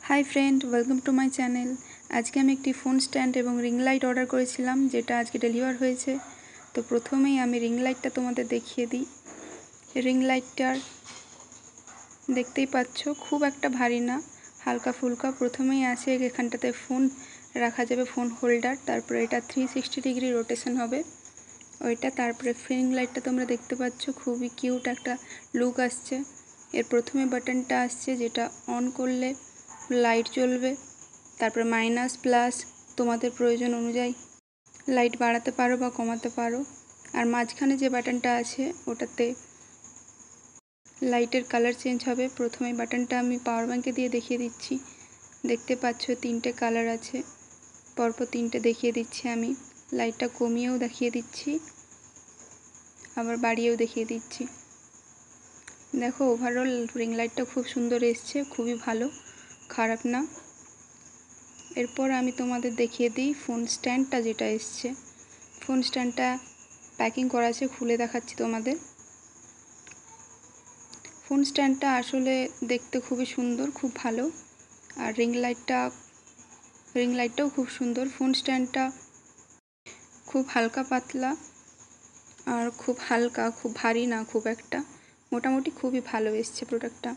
High friend welcome to my channel. आज के एक फोन स्टैंड और रिंग लाइट अर्डर करेছিলাম যেটা আজকে ডেলিভার হয়েছে। তো প্রথমেই আমি রিং লাইটটা তোমাদের দেখিয়ে দিই। রিং লাইটটার দেখতেই পাচ্ছ খুব একটা ভারী না, হালকা ফুলকা। প্রথমেই আছে এখানটাতে ফোন রাখা যাবে, ফোন হোল্ডার। তারপরে এটা 360 ডিগ্রি রোটেশন হবে ওইটা। তারপরে রিং লাইটটা তোমরা দেখতে পাচ্ছ, খুবই কিউট একটা লুক আসছে। এর প্রথমে বাটনটা আসছে যেটা অন করলে লাইট জ্বলবে। তারপরে মাইনাস প্লাস তোমাদের প্রয়োজন অনুযায়ী লাইট বাড়াতে পারো বা কমাতে পারো। আর মাঝখানে যে বাটনটা আছে ওটাতে লাইটের কালার চেঞ্জ হবে। প্রথমে বাটনটা আমি পাওয়ার ব্যাঙ্কে দিয়ে দেখিয়ে দিচ্ছি। দেখতে পাচ্ছ তিনটে কালার আছে, পরপর তিনটে দেখিয়ে দিচ্ছি আমি। লাইটটা কমিয়েও দেখিয়ে দিচ্ছি, আবার বাড়িয়েও দেখিয়ে দিচ্ছি। দেখো ওভারঅল রিং লাইটটা খুব সুন্দর এসছে, খুবই ভালো, খারাপ না। এরপর আমি তোমাদের দেখিয়ে দিই ফোন স্ট্যান্ডটা যেটা এসছে। ফোন স্ট্যান্ডটা প্যাকিং করা আছে, খুলে দেখাচ্ছি তোমাদের। ফোন স্ট্যান্ডটা আসলে দেখতে খুবই সুন্দর, খুব ভালো। আর রিং লাইটটাও খুব সুন্দর। ফোন স্ট্যান্ডটা খুব হালকা পাতলা আর খুব হালকা, খুব ভারী না খুব একটা, মোটামুটি খুবই ভালো এসছে প্রোডাক্টটা।